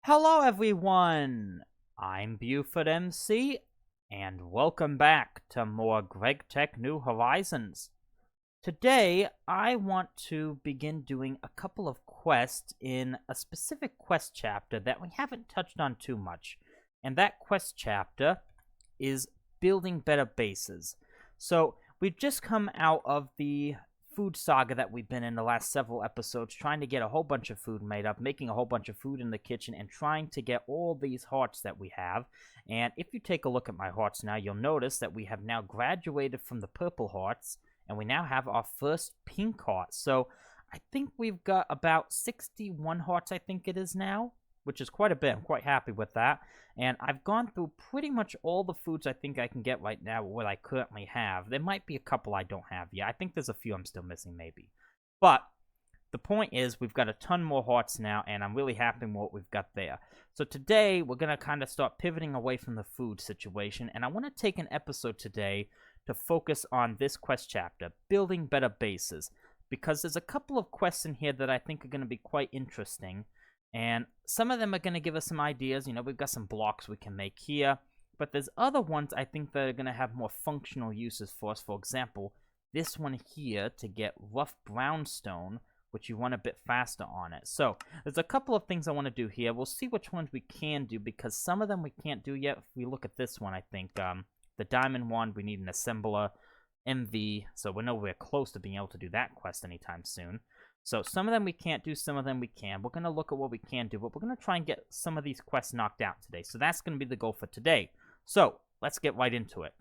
Hello, everyone! I'm Buford MC, and welcome back to more GregTech New Horizons. Today, I want to begin doing a couple of quests in a specific quest chapter that we haven't touched on too much, and that quest chapter is building better bases. So, we've just come out of the food saga that we've been in the last several episodes, trying to get a whole bunch of food made up, making a whole bunch of food in the kitchen, and trying to get all these hearts that we have. And if you take a look at my hearts now, you'll notice that we have now graduated from the purple hearts, and we now have our first pink heart. So I think we've got about 61 hearts, I think it is now, which is quite a bit. I'm quite happy with that. And I've gone through pretty much all the foods I think I can get right now, what I currently have. There might be a couple I don't have yet. I think there's a few I'm still missing, maybe. But the point is, we've got a ton more hearts now, and I'm really happy with what we've got there. So today, we're going to kind of start pivoting away from the food situation, and I want to take an episode today to focus on this quest chapter, building better bases, because there's a couple of quests in here that I think are going to be quite interesting. And some of them are going to give us some ideas. You know, we've got some blocks we can make here. But there's other ones I think that are going to have more functional uses for us. For example, this one here to get rough brownstone, which you want a bit faster on it. So there's a couple of things I want to do here. We'll see which ones we can do, because some of them we can't do yet. If we look at this one, I think the diamond one, we need an assembler, MV. So we're nowhere close to being able to do that quest anytime soon. So some of them we can't do, some of them we can. We're going to look at what we can do, but we're going to try and get some of these quests knocked out today. So that's going to be the goal for today. So let's get right into it.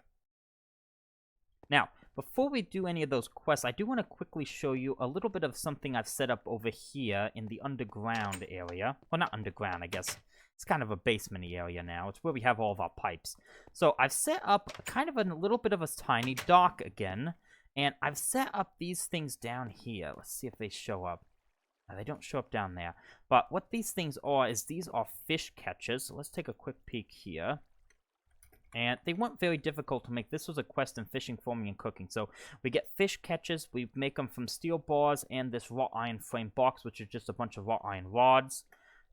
Now, before we do any of those quests, I do want to quickly show you a little bit of something I've set up over here in the underground area. Well, not underground, I guess. It's kind of a basement-y area now. It's where we have all of our pipes. So I've set up kind of a little bit of a tiny dock again. And I've set up these things down here. Let's see if they show up. They don't show up down there. But what these things are is these are fish catchers. So let's take a quick peek here. And they weren't very difficult to make. This was a quest in fishing, farming, and cooking. So we get fish catchers. We make them from steel bars and this wrought iron frame box, which is just a bunch of wrought iron rods.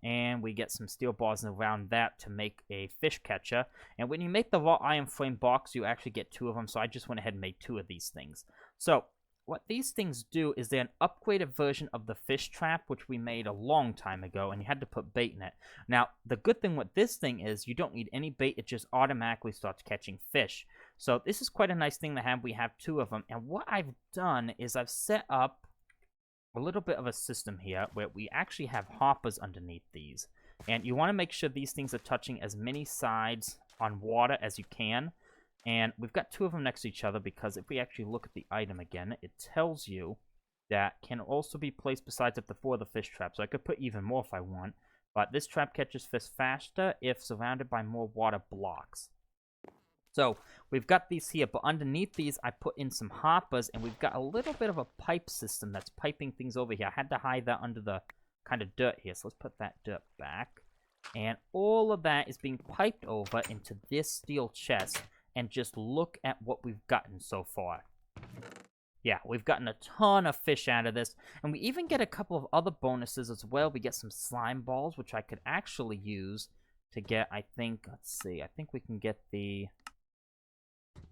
And we get some steel bars around that to make a fish catcher. And when you make the wrought iron frame box, you actually get 2 of them. So I just went ahead and made 2 of these things. So what these things do is they're an upgraded version of the fish trap, which we made a long time ago, and you had to put bait in it. Now, the good thing with this thing is you don't need any bait. It just automatically starts catching fish. So this is quite a nice thing to have. We have 2 of them. And what I've done is I've set up a little bit of a system here where we actually have hoppers underneath these. And you want to make sure these things are touching as many sides on water as you can. And we've got 2 of them next to each other, because if we actually look at the item again, it tells you that can also be placed besides up to 4 of the fish traps. So I could put even more if I want. But this trap catches fish faster if surrounded by more water blocks. So we've got these here, but underneath these, I put in some hoppers, and we've got a little bit of a pipe system that's piping things over here. I had to hide that under the kind of dirt here, so let's put that dirt back. And all of that is being piped over into this steel chest, and just look at what we've gotten so far. Yeah, we've gotten a ton of fish out of this, and we even get a couple of other bonuses as well. We get some slime balls, which I could actually use to get, I think, let's see, I think we can get the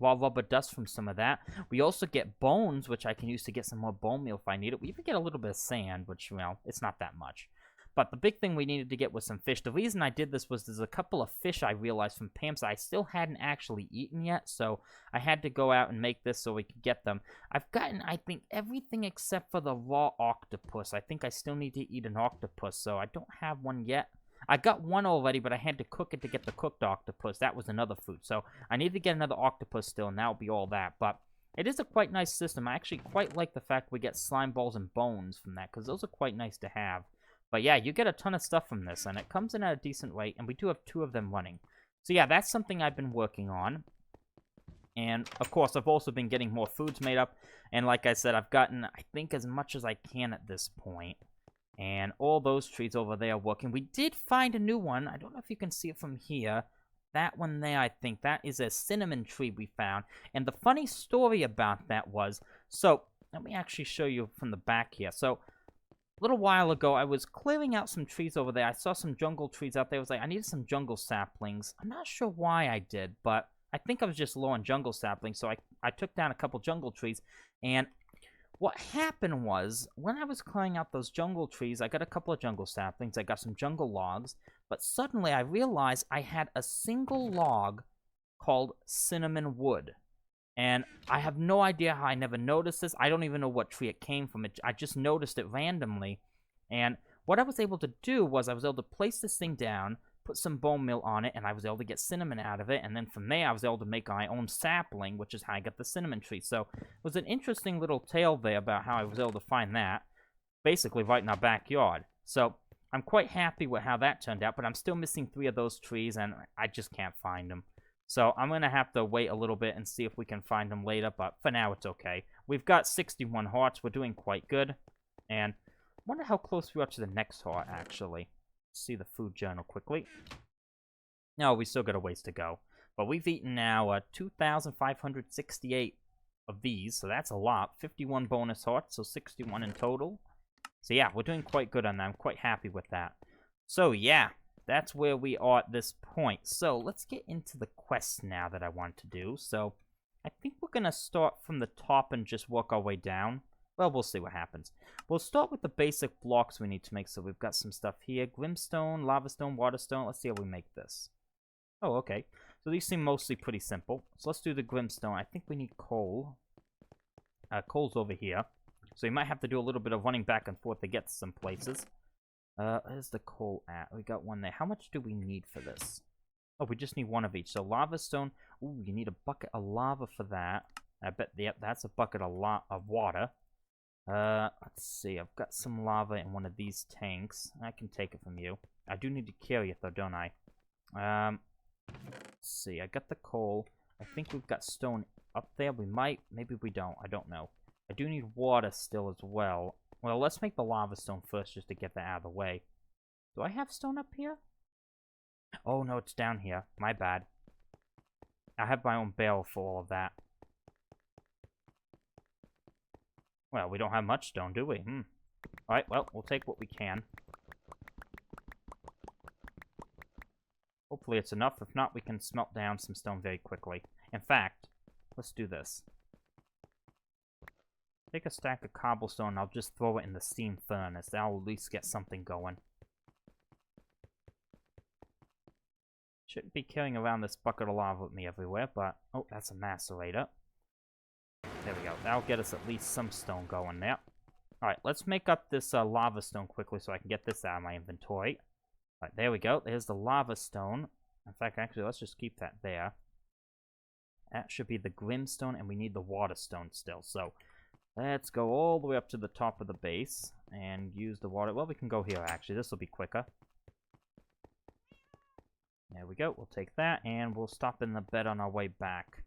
raw rubber dust from some of that. We also get bones, which I can use to get some more bone meal if I need it. We even get a little bit of sand, which, well, it's not that much. But the big thing we needed to get was some fish. The reason I did this was there's a couple of fish I realized from Pam's I still hadn't actually eaten yet, so I had to go out and make this so we could get them. I've gotten, I think, everything except for the raw octopus. I think I still need to eat an octopus, so I don't have one yet. I got one already, but I had to cook it to get the cooked octopus. That was another food. So I need to get another octopus still, and that'll be all that. But it is a quite nice system. I actually quite like the fact we get slime balls and bones from that, because those are quite nice to have. But yeah, you get a ton of stuff from this, and it comes in at a decent rate, and we do have 2 of them running. So yeah, that's something I've been working on. And, of course, I've also been getting more foods made up. And like I said, I've gotten, I think, as much as I can at this point. And all those trees over there are working. We did find a new one. I don't know if you can see it from here. That one there, I think, that is a cinnamon tree we found. And the funny story about that was, so, let me actually show you from the back here. So, A little while ago, I was clearing out some trees over there. I saw some jungle trees out there. I was like, I needed some jungle saplings. I'm not sure why I did, but I think I was just low on jungle saplings, so I took down a couple jungle trees, and what happened was, when I was clearing out those jungle trees, I got a couple of jungle saplings, I got some jungle logs, but suddenly I realized I had a single log called cinnamon wood. And I have no idea how I never noticed this. I don't even know what tree it came from. I just noticed it randomly. And what I was able to do was I was able to place this thing down, put some bone meal on it, and I was able to get cinnamon out of it. And then from there, I was able to make my own sapling, which is how I got the cinnamon tree. So it was an interesting little tale there about how I was able to find that, basically right in our backyard. So I'm quite happy with how that turned out, but I'm still missing 3 of those trees, and I just can't find them. So I'm going to have to wait a little bit and see if we can find them later, but for now it's okay. We've got 61 hearts. We're doing quite good. And I wonder how close we are to the next heart, actually. Let's see the food journal quickly. No, we still got a ways to go. But we've eaten now 2,568 of these, so that's a lot. 51 bonus hearts, so 61 in total. So yeah, we're doing quite good on that. I'm quite happy with that. So yeah. That's where we are at this point. So let's get into the quests now that I want to do. So I think we're going to start from the top and just work our way down. Well, we'll see what happens. We'll start with the basic blocks we need to make. So we've got some stuff here. Grimstone, lava stone, water stone. Let's see how we make this. Oh, okay. So these seem mostly pretty simple. So let's do the grimstone. I think we need coal. Coal's over here. So you might have to do a little bit of running back and forth to get to some places. Where's the coal at? We got one there. How much do we need for this? Oh, we just need 1 of each. So lava stone. Ooh, you need a bucket of lava for that. I bet, yep, that's a bucket of water. Let's see. I've got some lava in one of these tanks. I can take it from you. I do need to carry it, though, don't I? Let's see. I got the coal. I think we've got stone up there. We might. Maybe we don't. I don't know. I do need water still as well. Well, let's make the lava stone first just to get that out of the way. Do I have stone up here? Oh, no, it's down here. My bad. I have my own barrel for all of that. Well, we don't have much stone, do we? Alright, well, we'll take what we can. Hopefully it's enough. If not, we can smelt down some stone very quickly. In fact, let's do this. Take a stack of cobblestone, I'll just throw it in the steam furnace. That'll at least get something going. Shouldn't be carrying around this bucket of lava with me everywhere, but... Oh, that's a macerator. There we go. That'll get us at least some stone going there. Alright, let's make up this lava stone quickly so I can get this out of my inventory. Alright, there we go. There's the lava stone. In fact, actually, let's just keep that there. That should be the grimstone, and we need the water stone still, so... Let's go all the way up to the top of the base and use the water. Well, we can go here, actually. This will be quicker. There we go. We'll take that, and we'll stop in the bed on our way back.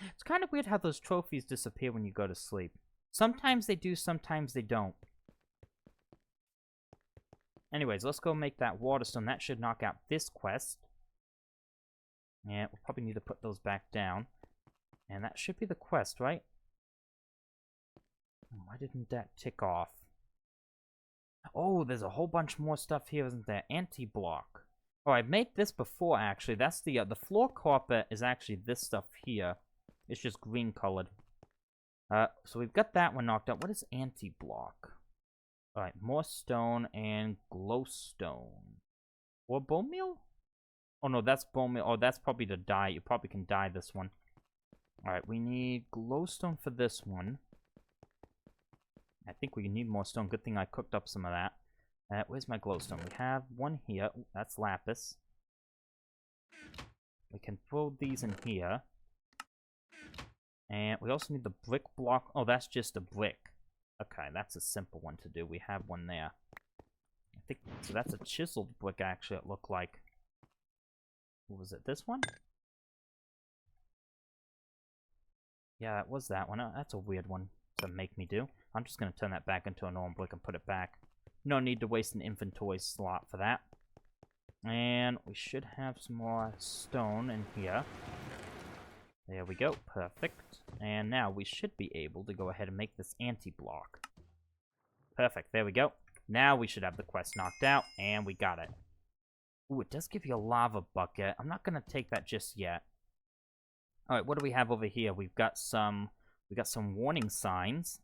It's kind of weird how those trophies disappear when you go to sleep. Sometimes they do, sometimes they don't. Anyways, let's go make that water stone. That should knock out this quest. Yeah, we'll probably need to put those back down. And that should be the quest, right? Why didn't that tick off? Oh, there's a whole bunch more stuff here, isn't there? Anti-block. Oh, I made this before, actually. That's the floor carpet is actually this stuff here. It's just green colored. So we've got that one knocked out. What is anti-block? Alright, more stone and glowstone. Or bone meal? Oh, no, that's bone meal. Oh, that's probably to dye. You probably can dye this one. Alright, we need glowstone for this one. I think we need more stone. Good thing I cooked up some of that. Where's my glowstone? We have one here. Ooh, that's lapis. We can throw these in here. And we also need the brick block. Oh, that's just a brick. Okay, that's a simple one to do. We have one there. I think, so that's a chiseled brick, actually, it looked like. What was it, this one? Yeah, that was that one. That's a weird one to make me do. I'm just going to turn that back into a normal brick and put it back. No need to waste an inventory slot for that. And we should have some more stone in here. There we go. Perfect. And now we should be able to go ahead and make this anti-block. Perfect. There we go. Now we should have the quest knocked out, and we got it. Ooh, it does give you a lava bucket. I'm not going to take that just yet. Alright, what do we have over here? We got some warning signs.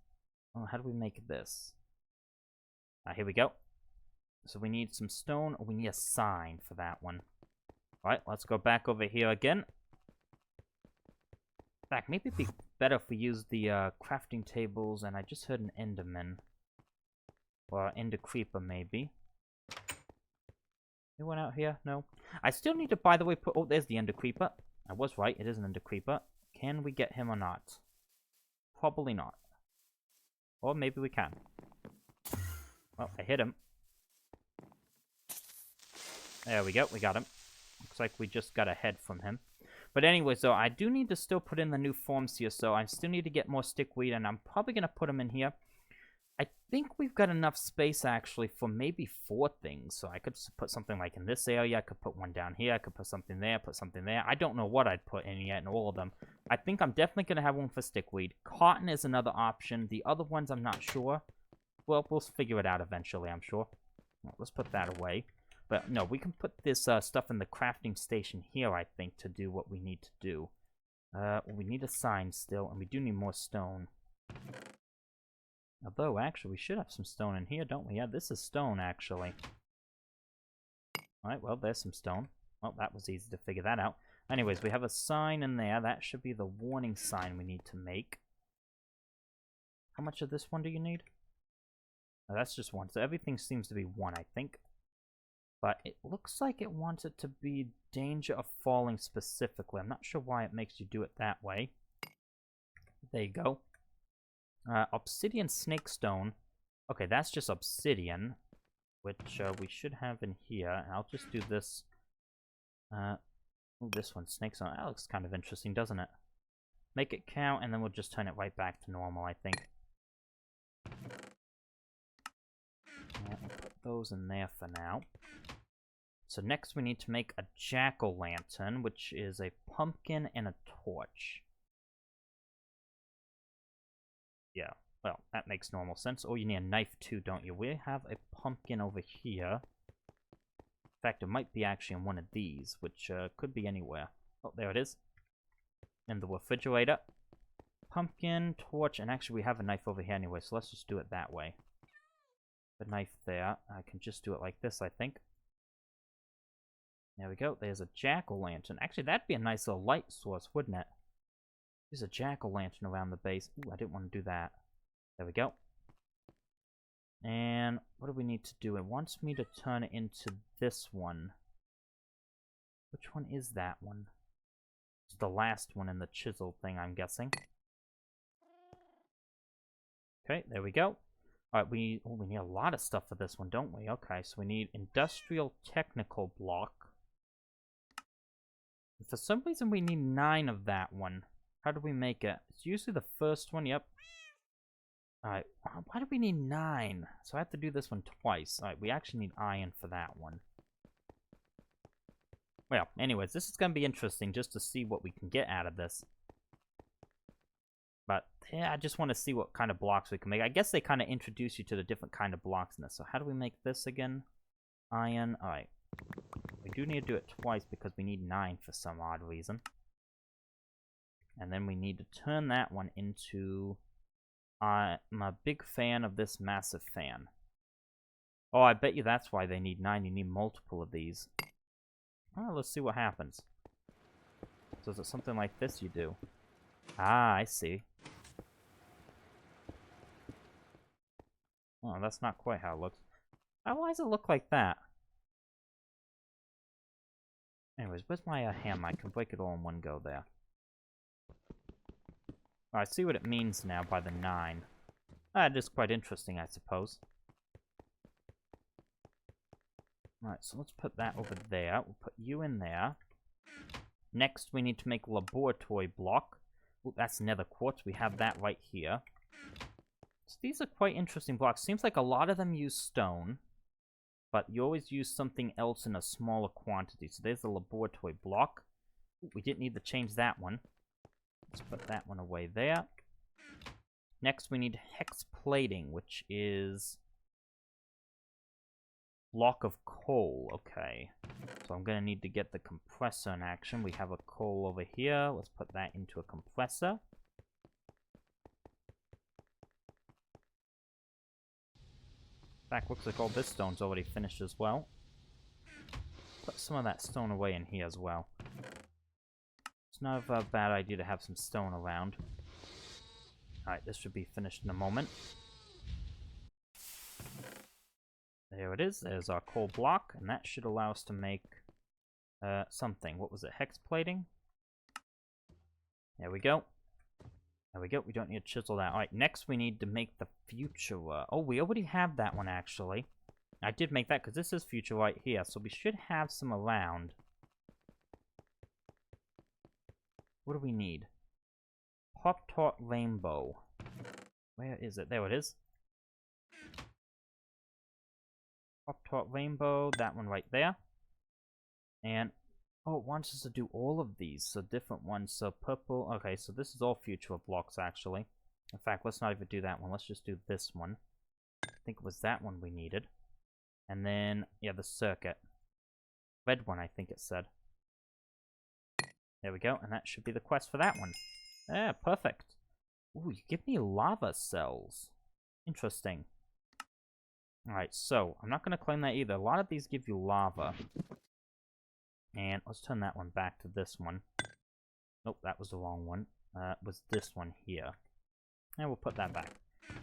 Oh, how do we make this? Here we go. So we need some stone, or we need a sign for that one. Alright, let's go back over here again. In fact, maybe it'd be better if we use the crafting tables, and I just heard an enderman. Or ender creeper, maybe. Anyone out here? No? I still need to, by the way, put... Oh, there's the ender creeper. I was right, it is an ender creeper. Can we get him or not? Probably not. Or maybe we can. Well, I hit him. There we go, we got him. Looks like we just got a head from him. But anyway, so I do need to still put in the new forms here, so I still need to get more stickweed, and I'm probably going to put them in here. I think we've got enough space, actually, for maybe 4 things. So I could put something like in this area, I could put one down here, I could put something there, put something there. I don't know what I'd put in yet in all of them. I think I'm definitely going to have one for stickweed. Cotton is another option. The other ones, I'm not sure. Well, we'll figure it out eventually, I'm sure. Well, let's put that away. But no, we can put this stuff in the crafting station here, I think, to do what we need to do. We need a sign still, and we do need more stone. Although, actually, we should have some stone in here, don't we? Yeah, this is stone, actually. Alright, well, there's some stone. Well, that was easy to figure that out. Anyways, we have a sign in there. That should be the warning sign we need to make. How much of this one do you need? Oh, that's just one. So everything seems to be 1, I think. But it looks like it wants it to be danger of falling specifically. I'm not sure why it makes you do it that way. There you go. Obsidian snakestone. Okay, that's just obsidian, which we should have in here. And I'll just do this. Ooh, this one, snakestone. That looks kind of interesting, doesn't it? Make it count, and then we'll just turn it right back to normal, I think. Yeah, we'll put those in there for now. So next we need to make a jack-o'-lantern, which is a pumpkin and a torch. Yeah, well, that makes normal sense. Oh, you need a knife too, don't you? We have a pumpkin over here. In fact, it might be actually in one of these, which could be anywhere. Oh, there it is. In the refrigerator. Pumpkin, torch, and actually we have a knife over here anyway, so let's just do it that way. The knife there. I can just do it like this, I think. There we go. There's a jack-o'-lantern. Actually, that'd be a nice little light source, wouldn't it? There's a jack-o'-lantern around the base. Ooh, I didn't want to do that. There we go. And what do we need to do? It wants me to turn it into this one. Which one is that one? It's the last one in the chisel thing, I'm guessing. Okay, there we go. Alright, we need a lot of stuff for this one, don't we? Okay, so we need industrial technical block. For some reason, we need 9 of that one. How do we make it? It's usually the first one, yep. Alright, why do we need 9? So I have to do this one twice. Alright, we actually need iron for that one. Well, anyways, this is going to be interesting just to see what we can get out of this. But, yeah, I just want to see what kind of blocks we can make. I guess they kind of introduce you to the different kind of blocks in this. So how do we make this again? Iron, alright. We do need to do it twice because we need 9 for some odd reason. And then we need to turn that one into... I'm a big fan of this massive fan. Oh, I bet you that's why they need 9. You need multiple of these. Oh, let's see what happens. So is it something like this you do? Ah, I see. Oh, that's not quite how it looks. Why does it look like that? Anyways, where's my hammer? I can break it all in one go there. I see what it means now by the 9. That is quite interesting, I suppose. Alright, so let's put that over there. We'll put you in there. Next, we need to make a laboratory block. Ooh, that's nether quartz. We have that right here. So these are quite interesting blocks. Seems like a lot of them use stone, but you always use something else in a smaller quantity. So there's the laboratory block. Ooh, we didn't need to change that one. Let's put that one away there. Next, we need hex plating, which is block of coal. Okay, so I'm gonna need to get the compressor in action. We have a coal over here. Let's put that into a compressor. In fact, looks like all this stone's already finished as well. Put some of that stone away in here as well. It's not a bad idea to have some stone around. Alright, this should be finished in a moment. There it is. There's our coal block, and that should allow us to make something. What was it? Hex plating? There we go. There we go. We don't need to chisel that. Alright, next we need to make the future. Oh, we already have that one, actually. I did make that because this is future right here, so we should have some around. What do we need? Pop-Tart Rainbow. Where is it? There it is. Pop-Tart Rainbow, that one right there. And, oh, it wants us to do all of these, so different ones. So purple, okay, so this is all future blocks, actually. In fact, let's not even do that one. Let's just do this one. I think it was that one we needed. And then, yeah, the circuit. Red one, I think it said. There we go, and that should be the quest for that one. Yeah, perfect. Ooh, you give me lava cells. Interesting. Alright, so, I'm not going to claim that either. A lot of these give you lava. And let's turn that one back to this one. Nope, that was the wrong one. It was this one here. And we'll put that back.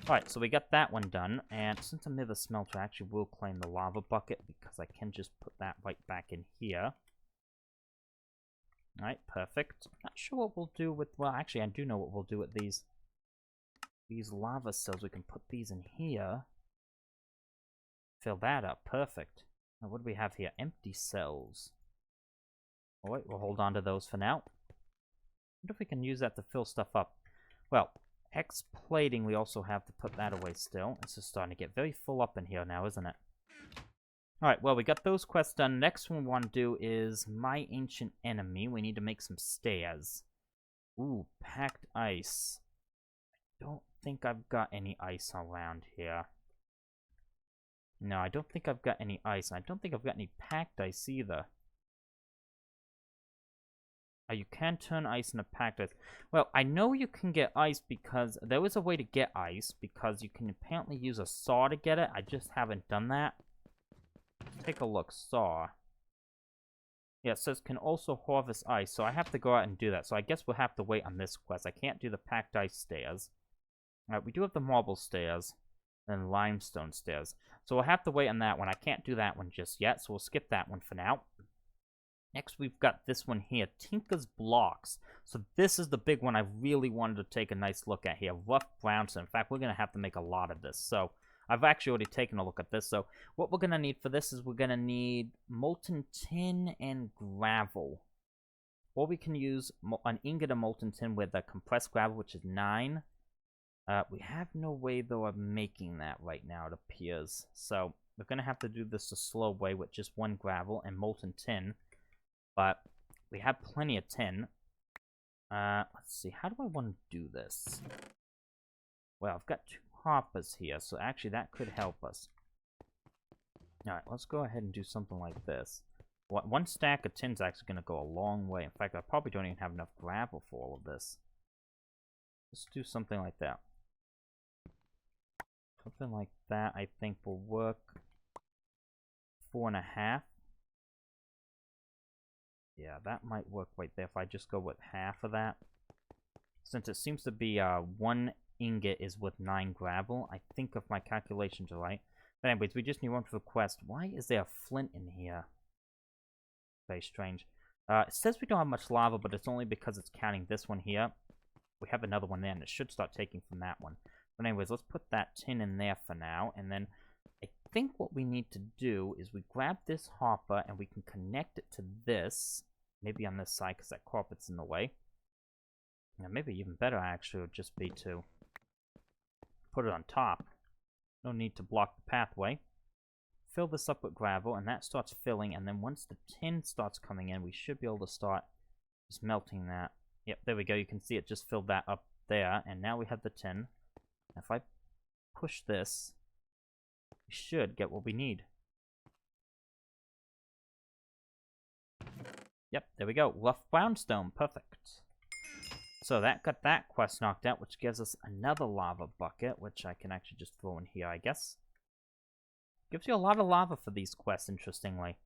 Alright, so we got that one done, and since I'm near the smelter, I actually will claim the lava bucket, because I can just put that right back in here. Alright, perfect. Not sure what we'll do with, well, actually, I do know what we'll do with these lava cells. We can put these in here. Fill that up, perfect. Now, what do we have here? Empty cells. Alright, we'll hold on to those for now. Wonder if we can use that to fill stuff up. Well, hex plating, we also have to put that away still. This is starting to get very full up in here now, isn't it? Alright, well, we got those quests done. Next one we want to do is My Ancient Enemy. We need to make some stairs. Ooh, packed ice. I don't think I've got any ice around here. No, I don't think I've got any ice. I don't think I've got any packed ice either. You can turn ice into packed ice. Well, I know you can get ice because there is a way to get ice because you can apparently use a saw to get it. I just haven't done that. Let's take a look. Saw. Yeah, it says can also harvest ice, so I have to go out and do that. So I guess we'll have to wait on this quest. I can't do the packed ice stairs. Alright, we do have the marble stairs and limestone stairs. So we'll have to wait on that one. I can't do that one just yet, so we'll skip that one for now. Next, we've got this one here, Tinker's Blocks. So this is the big one I really wanted to take a nice look at here. Rough brownstone. In fact, we're going to have to make a lot of this. So I've actually already taken a look at this. So what we're going to need for this is we're going to need molten tin and gravel. Or we can use an ingot of molten tin with a compressed gravel, which is 9. We have no way, though, of making that right now, it appears. So we're going to have to do this a slow way with just 1 gravel and molten tin. But we have plenty of tin. Let's see, how do I want to do this? Well, I've got 2 hoppers here, so actually that could help us. Alright, let's go ahead and do something like this. 1 stack of tin's actually going to go a long way. In fact, I probably don't even have enough gravel for all of this. Let's do something like that. Something like that I think will work. 4.5. Yeah, that might work right there if I just go with half of that. Since it seems to be 1 ingot is with 9 gravel, I think if my calculations are right. But anyways, we just need 1 for the quest. Why is there a flint in here? Very strange. It says we don't have much lava, but it's only because it's counting this one here. We have another one there, and it should start taking from that one. But anyways, let's put that tin in there for now, and then I think what we need to do is we grab this hopper and we can connect it to this. Maybe on this side because that carpet's in the way. Yeah, maybe even better actually would just be to put it on top. No need to block the pathway. Fill this up with gravel and that starts filling, and then once the tin starts coming in we should be able to start just melting that. Yep, there we go. You can see it just filled that up there. And now we have the tin. If I push this, we should get what we need. Yep, there we go. Rough brownstone. Perfect. So that got that quest knocked out, which gives us another lava bucket, which I can actually just throw in here, I guess. Gives you a lot of lava for these quests, interestingly.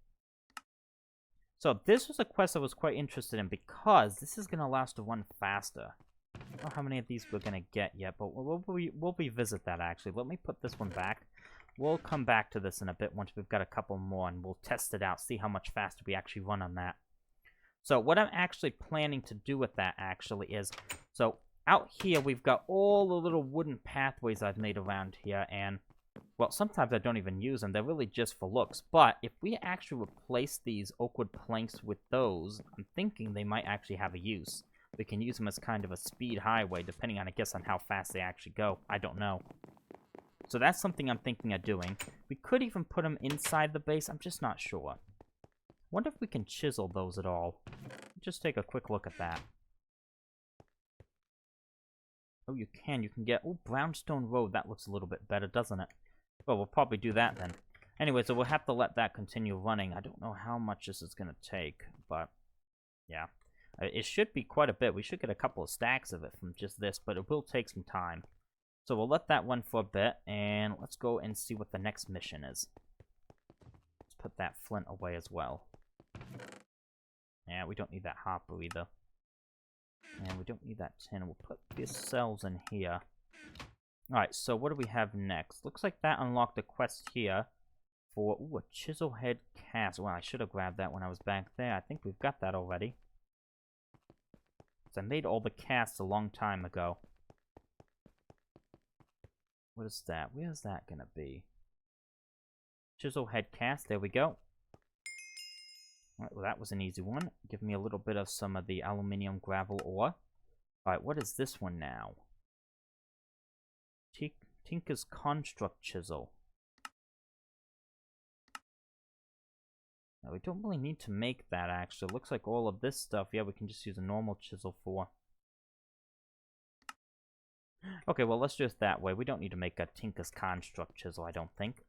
So this was a quest I was quite interested in because this is going to allow us to run faster. I don't know how many of these we're going to get yet, but we'll revisit that, actually. Let me put this one back. We'll come back to this in a bit once we've got a couple more, and we'll test it out, see how much faster we actually run on that. So what I'm actually planning to do with that, actually, is... So out here, we've got all the little wooden pathways I've made around here, and... Well, sometimes I don't even use them. They're really just for looks. But if we actually replace these oak wood planks with those, I'm thinking they might actually have a use. We can use them as kind of a speed highway, depending on, I guess, on how fast they actually go. I don't know. So that's something I'm thinking of doing. We could even put them inside the base. I'm just not sure. Wonder if we can chisel those at all. Just take a quick look at that. Oh, you can. You can get... Oh, Brownstone Road. That looks a little bit better, doesn't it? Well, we'll probably do that then. Anyway, so we'll have to let that continue running. I don't know how much this is going to take, but... Yeah. It should be quite a bit. We should get a couple of stacks of it from just this, but it will take some time. So we'll let that run for a bit, and let's go and see what the next mission is. Let's put that flint away as well. Yeah, we don't need that hopper either. And we don't need that tin. We'll put these cells in here. Alright, so what do we have next? Looks like that unlocked a quest here for, ooh, a chisel head cast. Well, I should have grabbed that when I was back there. I think we've got that already. So I made all the casts a long time ago. What is that? Where's that gonna be? Chisel head cast, there we go. Alright, well that was an easy one. Give me a little bit of some of the aluminium gravel ore. Alright, what is this one now? Tinker's Construct Chisel. Now, we don't really need to make that, actually. It looks like all of this stuff, yeah, we can just use a normal chisel for. Okay, well, let's do it that way. We don't need to make a Tinker's Construct Chisel, I don't think.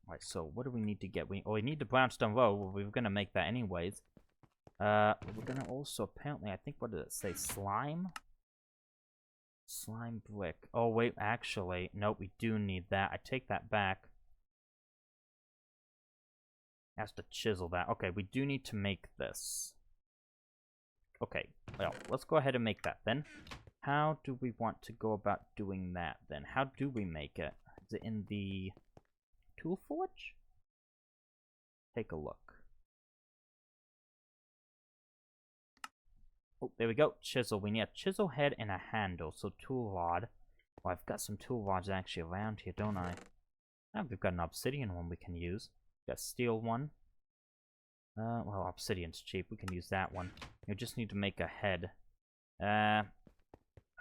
Alright, so what do we need to get? We need the Brownstone Road. Well, we were going to make that anyways. We're going to also, apparently, I think, what did it say? Slime? Slime brick. Oh, wait, actually, no, we do need that. I take that back. Has to chisel that. Okay, we do need to make this. Okay, well, let's go ahead and make that then. How do we want to go about doing that then? How do we make it? Is it in the tool forge? Take a look. Oh, there we go. Chisel. We need a chisel head and a handle. So tool rod. Well, I've got some tool rods actually around here, don't I? Oh, we've got an obsidian one we can use. Got a steel one. Well, obsidian's cheap. We can use that one. You just need to make a head.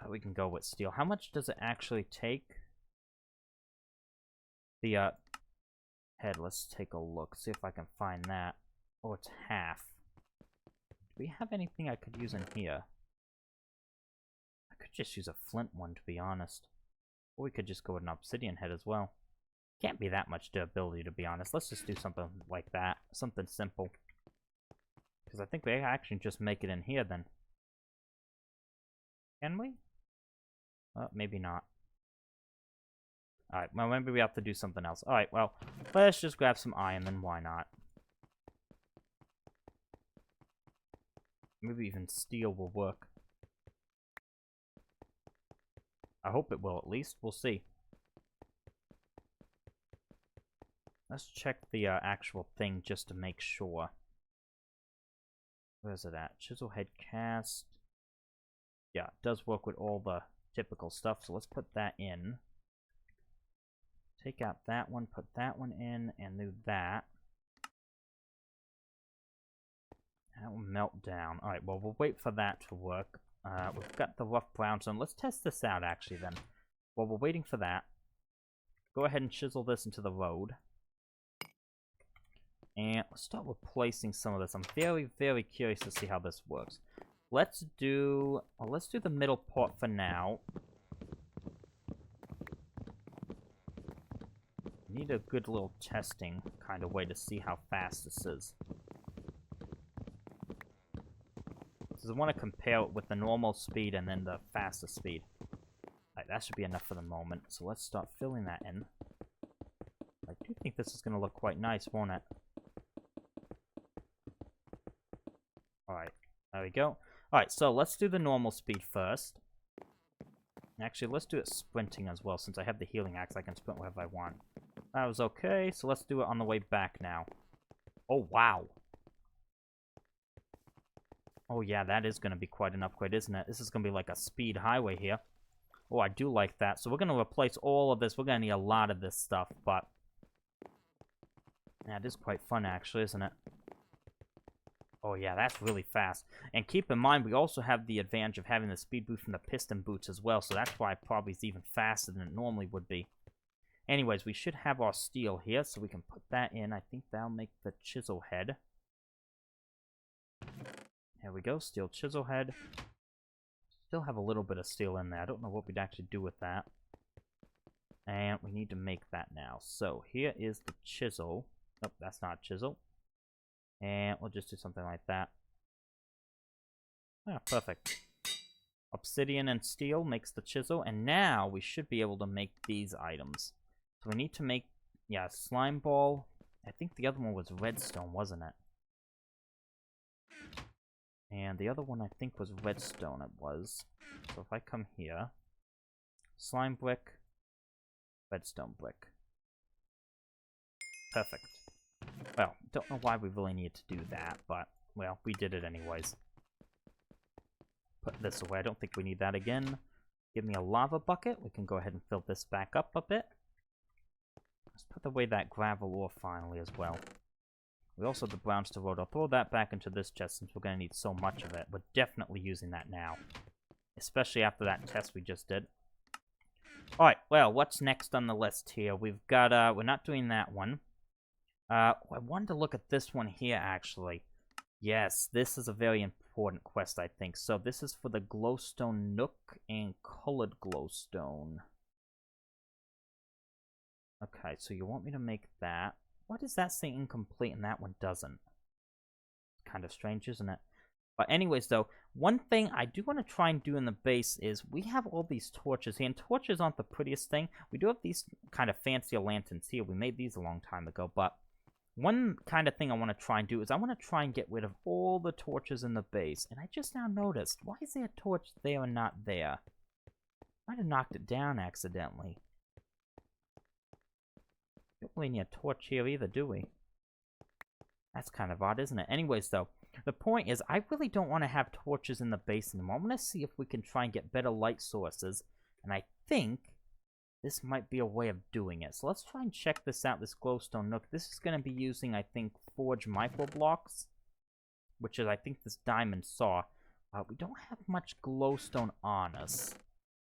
We can go with steel. How much does it actually take? The head. Let's take a look. See if I can find that. Oh, it's half. Do we have anything I could use in here? I could just use a flint one, to be honest. Or we could just go with an obsidian head as well. Can't be that much durability, to be honest. Let's just do something like that. Something simple. Because I think we actually just make it in here, then. Can we? Maybe not. Alright, well, maybe we have to do something else. Alright, well, let's just grab some iron, then why not? Maybe even steel will work. I hope it will, at least. We'll see. Let's check the actual thing just to make sure. Where's it at? Chisel head cast. Yeah, it does work with all the typical stuff, so let's put that in. Take out that one, put that one in, and do that. That will melt down. Alright, well, we'll wait for that to work. We've got the rough brownstone. Let's test this out, actually, then. While we're waiting for that, go ahead and chisel this into the road. And let's start replacing some of this. I'm very, very curious to see how this works. let's do the middle part for now. Need a good little testing kind of way to see how fast this is. So I want to compare it with the normal speed and then the faster speed. Alright, that should be enough for the moment. So let's start filling that in. I do think this is going to look quite nice, won't it? Alright, there we go. Alright, so let's do the normal speed first. Actually, let's do it sprinting as well. Since I have the healing axe, I can sprint wherever I want. That was okay, so let's do it on the way back now. Oh, wow. Oh, yeah, that is going to be quite an upgrade, isn't it? This is going to be like a speed highway here. Oh, I do like that. So we're going to replace all of this. We're going to need a lot of this stuff, but... yeah, it is quite fun, actually, isn't it? Oh, yeah, that's really fast. And keep in mind, we also have the advantage of having the speed boost from the piston boots as well, so that's why it probably is even faster than it normally would be. Anyways, we should have our steel here, so we can put that in. I think that'll make the chisel head. There we go, steel chisel head. Still have a little bit of steel in there. I don't know what we'd actually do with that. And we need to make that now. So here is the chisel. Nope, that's not chisel. And we'll just do something like that. Ah, perfect. Obsidian and steel makes the chisel. And now we should be able to make these items. So we need to make, yeah, slime ball. I think the other one was redstone, wasn't it? And the other one I think was redstone, it was. So if I come here, slime brick, redstone brick. Perfect. Well, don't know why we really need to do that, but, well, we did it anyways. Put this away. I don't think we need that again. Give me a lava bucket. We can go ahead and fill this back up a bit. Let's put away that gravel ore finally as well. We also have the brownstone road. I'll throw that back into this chest since we're going to need so much of it. We're definitely using that now. Especially after that test we just did. Alright, well, what's next on the list here? We've got, we're not doing that one. I wanted to look at this one here, actually. Yes, this is a very important quest, I think. So this is for the glowstone nook and colored glowstone. Okay, so you want me to make that. Why does that say incomplete and that one doesn't? Kind of strange, isn't it? But anyways, though, one thing I do want to try and do in the base is we have all these torches here, and torches aren't the prettiest thing. We do have these kind of fancier lanterns here. We made these a long time ago, but one kind of thing I want to try and do is I want to try and get rid of all the torches in the base. And I just now noticed, why is there a torch there and not there? Might have knocked it down accidentally. Don't really need a torch here either, do we? That's kind of odd, isn't it? Anyways, though, the point is, I really don't want to have torches in the base anymore. I want to see if we can try and get better light sources. And I think this might be a way of doing it. So let's try and check this out, this glowstone nook. This is going to be using, I think, forge microblocks, which is, I think, this diamond saw. We don't have much glowstone on us.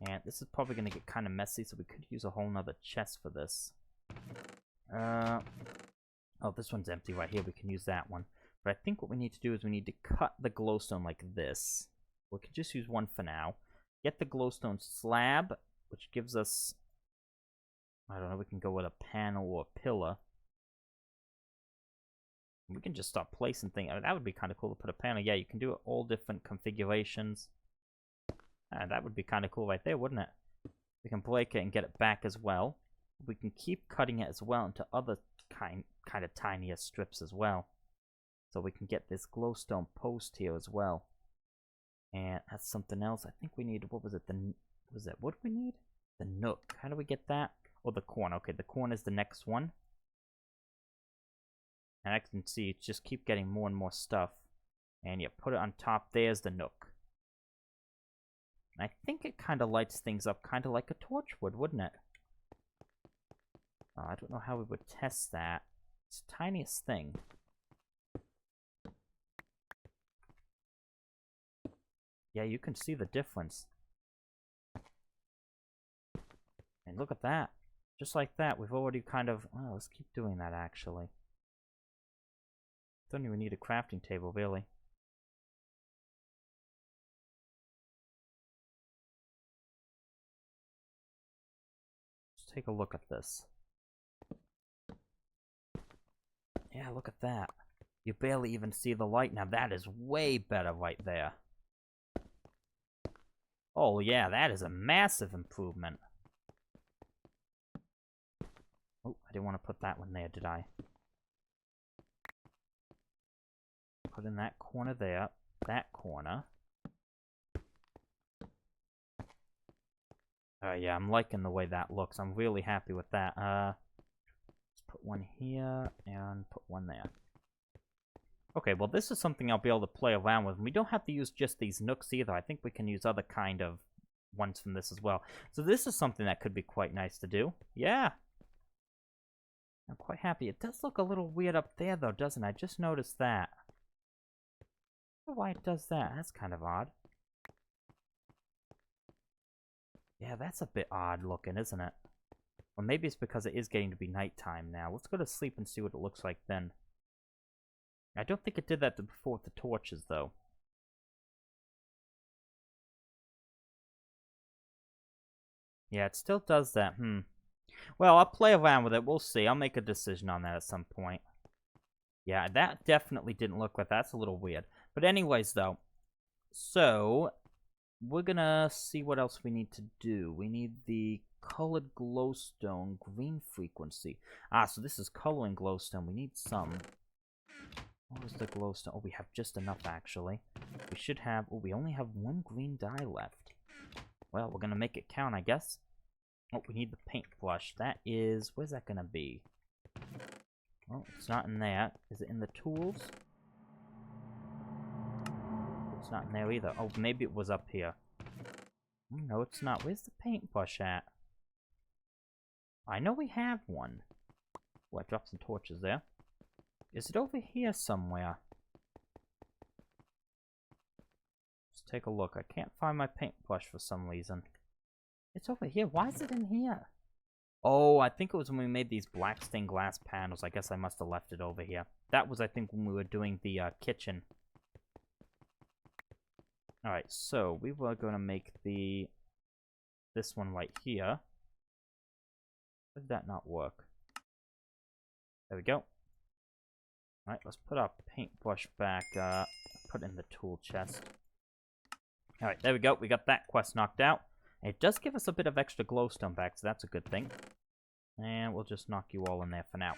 And this is probably going to get kind of messy, so we could use a whole nother chest for this. Oh, this one's empty right here. We can use that one. But I think what we need to do is we need to cut the glowstone like this. We could just use one for now. Get the glowstone slab, which gives us... I don't know, we can go with a panel or a pillar. We can just start placing things. I mean, that would be kind of cool to put a panel. Yeah, you can do it all different configurations. And that would be kind of cool right there, wouldn't it? We can break it and get it back as well. We can keep cutting it as well into other kind of tinier strips as well. So we can get this glowstone post here as well. And that's something else. I think we need, what was it? What do we need? The nook. How do we get that? Oh, the corn. Okay, the corn is the next one. And I can see it's just keep getting more and more stuff. And you put it on top. There's the nook. And I think it kind of lights things up kind of like a torch would, wouldn't it? I don't know how we would test that. It's the tiniest thing. Yeah, you can see the difference. And look at that. Just like that, we've already kind of... Oh, let's keep doing that, actually. Don't even need a crafting table, really. take a look at this. Yeah, look at that. You barely even see the light. Now that is way better right there. Oh yeah, that is a massive improvement. Oh, I didn't want to put that one there, did I? Put in that corner there. That corner. Yeah, I'm liking the way that looks. I'm really happy with that. Let's put one here and put one there. Okay, well this is something I'll be able to play around with. And we don't have to use just these nooks either. I think we can use other kind of ones from this as well. So this is something that could be quite nice to do. Yeah. I'm quite happy. It does look a little weird up there though, doesn't it? I just noticed that. I don't know why it does that. That's kind of odd. Yeah, that's a bit odd looking, isn't it? Well, maybe it's because it is getting to be nighttime now. Let's go to sleep and see what it looks like then. I don't think it did that before with the torches, though. Yeah, it still does that. Well, I'll play around with it. We'll see. I'll make a decision on that at some point. Yeah, that definitely didn't look like that. That's a little weird. But anyways, though. So, we're gonna see what else we need to do. We need the colored glowstone green frequency. Ah, so this is coloring glowstone. We need some. What was the glowstone? Oh, we have just enough, actually. We should have... Oh, we only have one green dye left. Well, we're gonna make it count, I guess. Oh, we need the paintbrush. That is... Where's that gonna be? Oh, it's not in there. Is it in the tools? It's not in there either. Oh, maybe it was up here. Oh, no, it's not. Where's the paintbrush at? I know we have one. Oh, I dropped some torches there. Is it over here somewhere? Let's take a look. I can't find my paintbrush for some reason. It's over here. Why is it in here? Oh, I think it was when we made these black stained glass panels. I guess I must have left it over here. That was, I think, when we were doing the kitchen. Alright, so we were going to make this one right here. How did that not work? There we go. Alright, let's put our paintbrush back, put it in the tool chest. Alright, there we go. We got that quest knocked out. It does give us a bit of extra glowstone back, so that's a good thing. And we'll just knock you all in there for now.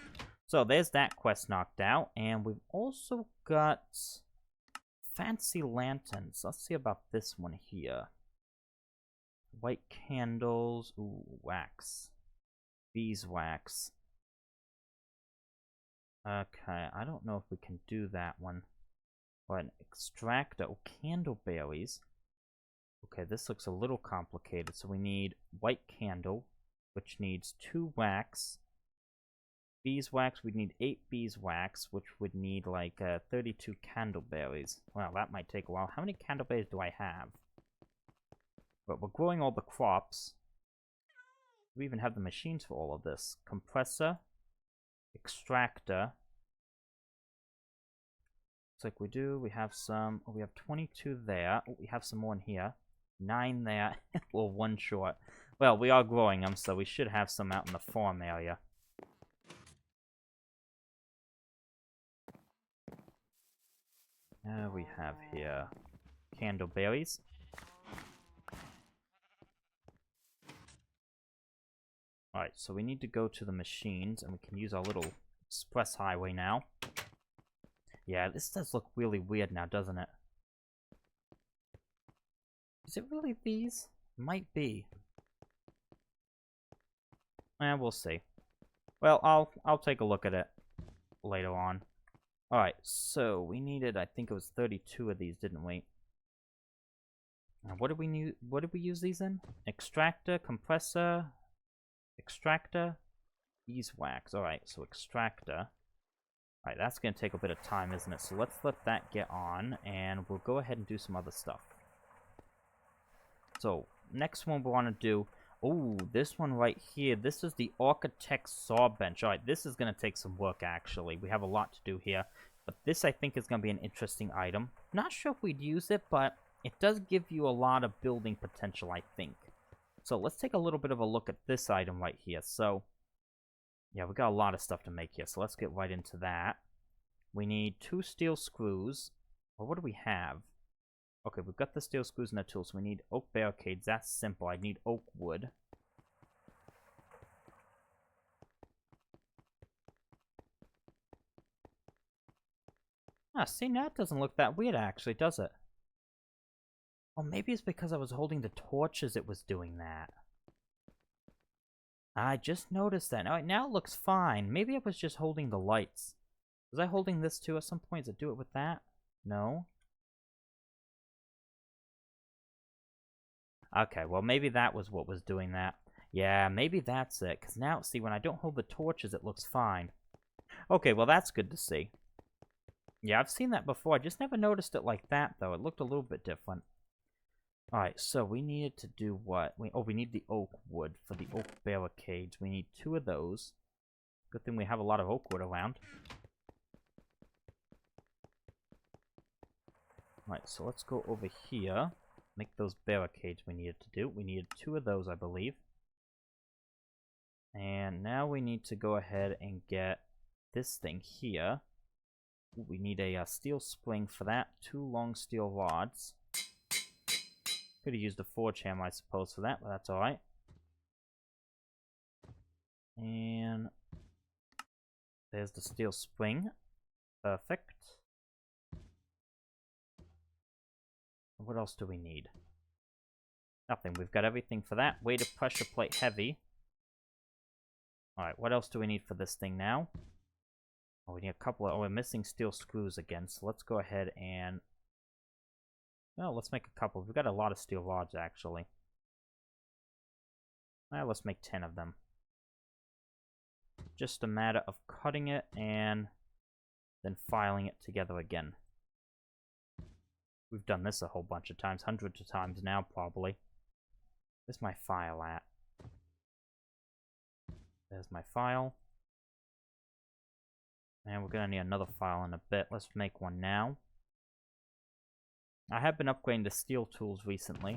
So there's that quest knocked out, and we've also got fancy lanterns. Let's see about this one here. White candles. Ooh, wax. Beeswax. Okay, I don't know if we can do that one. Or an extractor. Oh, candleberries. Okay, this looks a little complicated. So we need white candle, which needs 2 wax. Beeswax, we'd need 8 beeswax, which would need like 32 candleberries. Well, that might take a while. How many candleberries do I have? But we're growing all the crops. We even have the machines for all of this. Compressor. Extractor. Looks like we do. We have some. Oh, we have 22 there. Oh, we have some more in here. 9 there. Well, 1 short. Well, we are growing them, so we should have some out in the farm area. We have here candleberries. Alright, so we need to go to the machines, and we can use our little express highway now. Yeah, this does look really weird now, doesn't it? Is it really these? It might be. We'll see. Well, I'll take a look at it later on. Alright, so we needed, I think it was 32 of these, didn't we? What did we use these in? Extractor, compressor, extractor, beeswax. Alright, so extractor. Alright, that's going to take a bit of time, isn't it? So let's let that get on, and we'll go ahead and do some other stuff. So, next one we want to do... Oh, this one right here. This is the Architect Saw Bench. Alright, this is going to take some work, actually. We have a lot to do here. But this, I think, is going to be an interesting item. Not sure if we'd use it, but it does give you a lot of building potential, I think. So let's take a little bit of a look at this item right here. So, yeah, we got a lot of stuff to make here, so let's get right into that. We need 2 steel screws. Well, what do we have? Okay, we've got the steel screws and the tools, so we need oak barricades. That's simple. I need oak wood. Ah, see, now it doesn't look that weird, actually, does it? Oh, maybe it's because I was holding the torches it was doing that. I just noticed that. Now it looks fine. Maybe I was just holding the lights. Was I holding this too at some point? Does it do it with that? No? Okay, well, maybe that was what was doing that. Yeah, maybe that's it. Because now, see, when I don't hold the torches, it looks fine. Okay, well, that's good to see. Yeah, I've seen that before. I just never noticed it like that, though. It looked a little bit different. Alright, so we needed to do what? We need the oak wood for the oak barricades. We need 2 of those. Good thing we have a lot of oak wood around. Alright, so let's go over here. Make those barricades we needed to do. We needed 2 of those, I believe. And now we need to go ahead and get this thing here. We need a steel spring for that. 2 long steel rods. Could have used a forge hammer, I suppose, for that, but that's alright. And there's the steel spring. Perfect. What else do we need? Nothing. We've got everything for that. Weighted pressure plate heavy. Alright, what else do we need for this thing now? Oh, we need a couple of... Oh, we're missing steel screws again, so let's go ahead and... Well, let's make a couple. We've got a lot of steel rods, actually. Well, let's make 10 of them. Just a matter of cutting it and then filing it together again. We've done this a whole bunch of times, hundreds of times now, probably. Where's my file at? There's my file. And we're gonna need another file in a bit. Let's make one now. I have been upgrading to steel tools recently.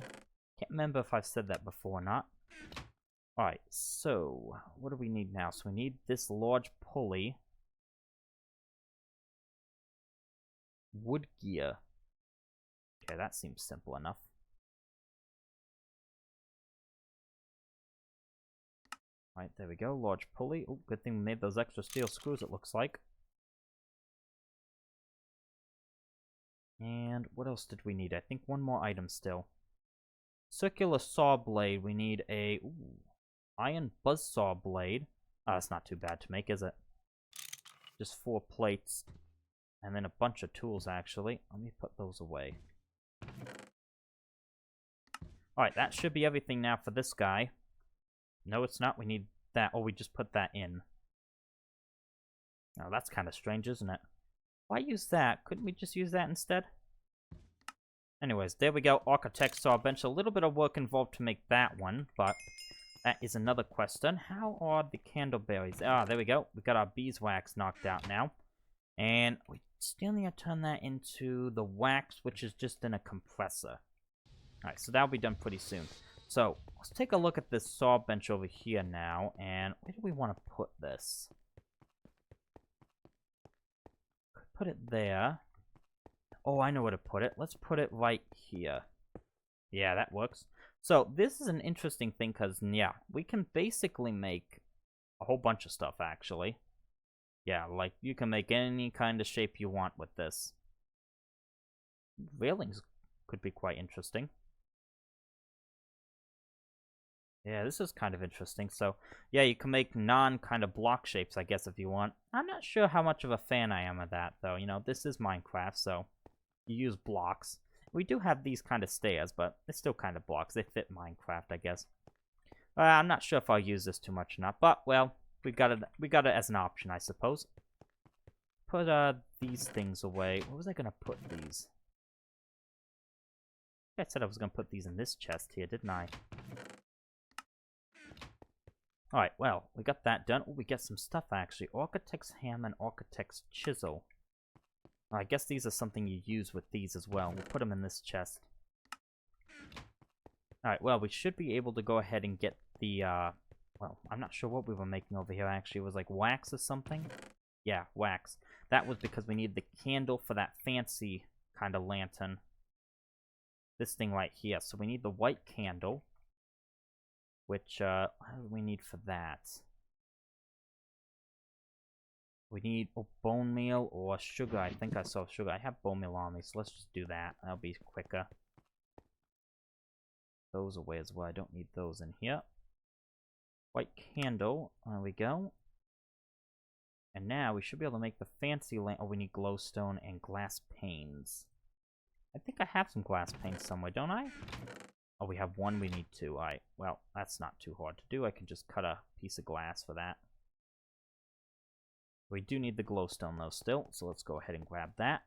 Can't remember if I've said that before or not. Alright, so what do we need now? So we need this large pulley. Wood gear. Okay, that seems simple enough. Alright, there we go. Large pulley. Oh, good thing we made those extra steel screws, it looks like. And what else did we need? I think one more item still. Circular saw blade. We need a iron buzzsaw blade. Oh, that's not too bad to make, is it? Just 4 plates. And then a bunch of tools, actually. Let me put those away. Alright, that should be everything now for this guy. No, it's not. We need that. Oh, we just put that in. Oh, that's kind of strange, isn't it? Why use that? Couldn't we just use that instead? Anyways, there we go. Architect saw bench. A little bit of work involved to make that one, but that is another question. How are the candleberries? Ah, there we go. We got our beeswax knocked out now. And we still need to turn that into the wax, which is just in a compressor. Alright, so that'll be done pretty soon. So, let's take a look at this saw bench over here now. And where do we want to put this? Put it there. Oh, I know where to put it. Let's put it right here. Yeah, that works. So, this is an interesting thing because, yeah, we can basically make a whole bunch of stuff, actually. Yeah, like, you can make any kind of shape you want with this. Railings could be quite interesting. Yeah, this is kind of interesting. So, yeah, you can make non-kind of block shapes, I guess, if you want. I'm not sure how much of a fan I am of that, though. You know, this is Minecraft, so you use blocks. We do have these kind of stairs, but it's still kind of blocks. They fit Minecraft, I guess. I'm not sure if I'll use this too much or not, but, well, we got it as an option, I suppose. Put these things away. Where was I gonna put these? I said I was gonna put these in this chest here, didn't I? Alright, well, we got that done. Oh, we get some stuff, actually. Architect's hammer and Architect's chisel. I guess these are something you use with these as well. We'll put them in this chest. Alright, well, we should be able to go ahead and get the, well, I'm not sure what we were making over here, actually. It was like wax or something? Yeah, wax. That was because we need the candle for that fancy kind of lantern. This thing right here. So we need the white candle. Which, what do we need for that? We need bone meal or sugar. I think I saw sugar. I have bone meal on me, so let's just do that. That'll be quicker. Those away as well. I don't need those in here. White candle. There we go. And now we should be able to make the fancy lamp. Oh, we need glowstone and glass panes. I think I have some glass panes somewhere, don't I? Oh, we have one. We need two. Alright, well, that's not too hard to do. I can just cut a piece of glass for that. We do need the glowstone, though, still. So let's go ahead and grab that.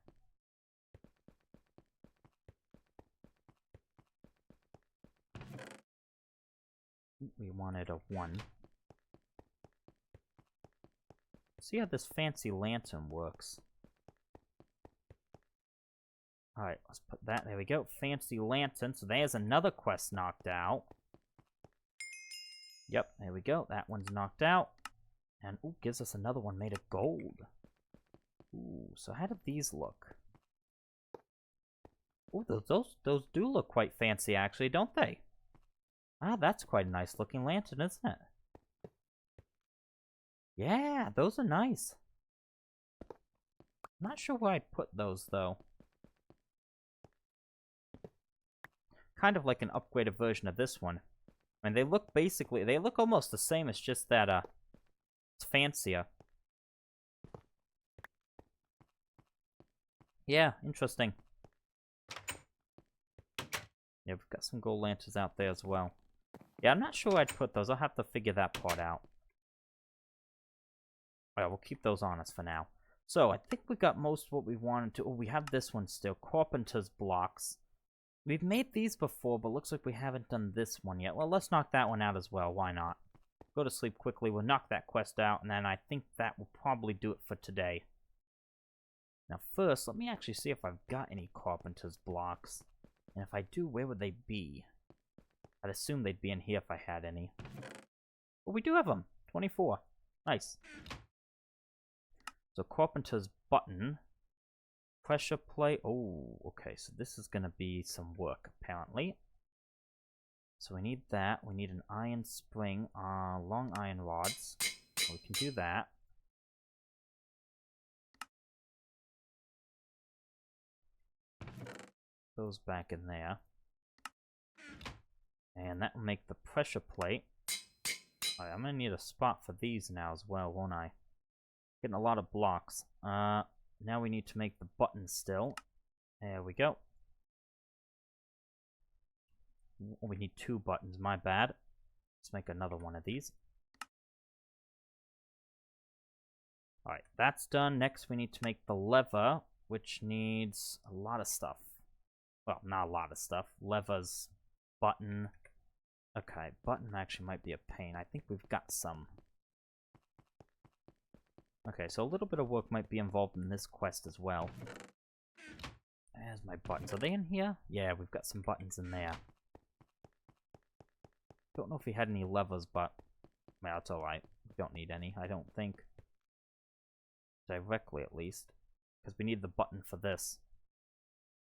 We wanted a 1. See how this fancy lantern works. Alright, let's put that. There we go. Fancy lantern. So there's another quest knocked out. Yep, there we go. That one's knocked out. And, ooh, gives us another one made of gold. Ooh, so how do these look? Ooh, those do look quite fancy, actually, don't they? Ah, that's quite a nice looking lantern, isn't it? Yeah, those are nice. I'm not sure where I'd put those, though. Kind of like an upgraded version of this one. I mean, they look almost the same, it's just that, it's fancier. Yeah, interesting. Yeah, we've got some gold lanterns out there as well. Yeah, I'm not sure where I'd put those. I'll have to figure that part out. Alright, we'll keep those on us for now. So, I think we got most of what we wanted to. Oh, we have this one still. Carpenter's blocks. We've made these before, but looks like we haven't done this one yet. Well, let's knock that one out as well. Why not? Go to sleep quickly. We'll knock that quest out, and then I think that will probably do it for today. Now, first, let me actually see if I've got any Carpenter's blocks. And if I do, where would they be? I'd assume they'd be in here if I had any. Well, we do have them. 24. Nice. So, Carpenter's button. Pressure plate. Oh, okay. So this is going to be some work, apparently. So we need that. We need an iron spring. Long iron rods. We can do that. Those back in there. And that will make the pressure plate. Alright, I'm going to need a spot for these now as well, won't I? Getting a lot of blocks. Now we need to make the button still. There we go. We need 2 buttons, my bad. Let's make another one of these. Alright, that's done. Next we need to make the lever, which needs a lot of stuff. Well, not a lot of stuff. Levers, button. Okay, button actually might be a pain. I think we've got some. Okay, so a little bit of work might be involved in this quest as well. There's my buttons. Are they in here? Yeah, we've got some buttons in there. Don't know if we had any levers, but well, it's alright. We don't need any, I don't think. Directly, at least. Because we need the button for this.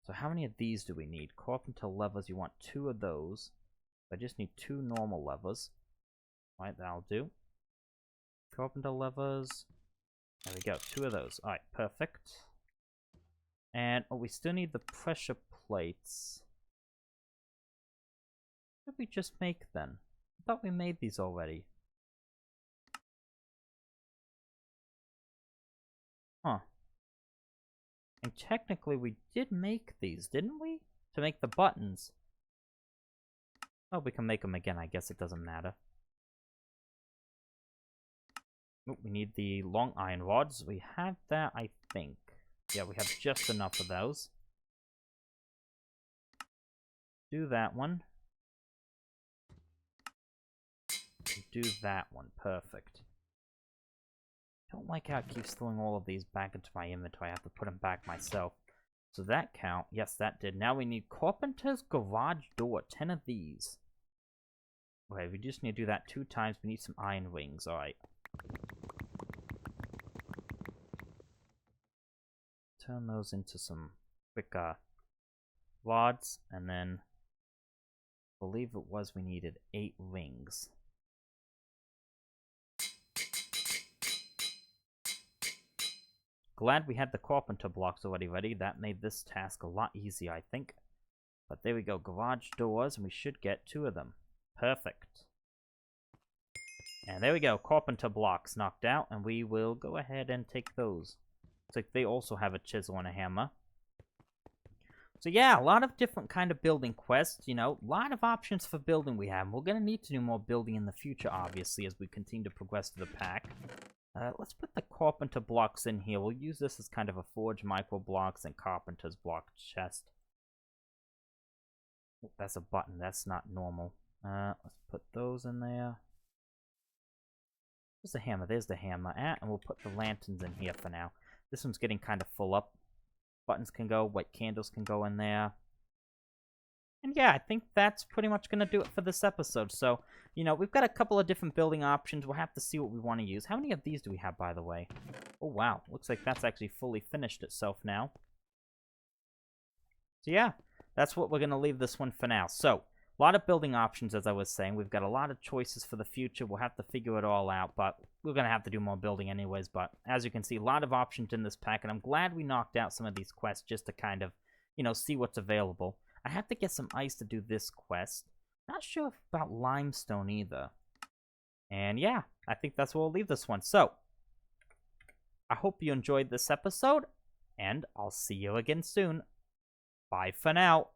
So how many of these do we need? Carpenter levers, you want 2 of those. I just need 2 normal levers. Alright, that'll do. Carpenter levers. There we go, 2 of those. Alright, perfect. And, oh, we still need the pressure plates. What did we just make then? I thought we made these already. Huh. And technically we did make these, didn't we? To make the buttons. Oh, we can make them again, I guess it doesn't matter. Oh, we need the long iron rods. We have that, I think. Yeah, we have just enough of those. Do that one. Do that one. Perfect. Don't like how it keeps throwing all of these back into my inventory. I have to put them back myself. So that count? Yes, that did. Now we need carpenter's garage door. 10 of these. Okay, we just need to do that 2 times. We need some iron rings. Alright. Turn those into some quick rods. And then, I believe it was we needed 8 rings. Glad we had the carpenter blocks already ready. That made this task a lot easier, I think. But there we go. Garage doors, and we should get 2 of them. Perfect. And there we go. Carpenter blocks knocked out, and we will go ahead and take those. Looks like they also have a chisel and a hammer. So yeah, a lot of different kind of building quests, you know. A lot of options for building we have. We're going to need to do more building in the future, obviously, as we continue to progress through the pack. Let's put the carpenter blocks in here. We'll use this as kind of a forge micro blocks and carpenter's block chest. Oh, that's a button. That's not normal. Let's put those in there. There's the hammer. There's the hammer. And we'll put the lanterns in here for now. This one's getting kind of full up. Buttons can go. White candles can go in there. And yeah, I think that's pretty much going to do it for this episode. So, you know, we've got a couple of different building options. We'll have to see what we want to use. How many of these do we have, by the way? Oh, wow. Looks like that's actually fully finished itself now. So yeah, that's what we're going to leave this one for now. So, a lot of building options, as I was saying. We've got a lot of choices for the future. We'll have to figure it all out, but we're going to have to do more building anyways. But as you can see, a lot of options in this pack, and I'm glad we knocked out some of these quests just to kind of, you know, see what's available. I have to get some ice to do this quest. Not sure about limestone either. And yeah, I think that's where we'll leave this one. So, I hope you enjoyed this episode, and I'll see you again soon. Bye for now.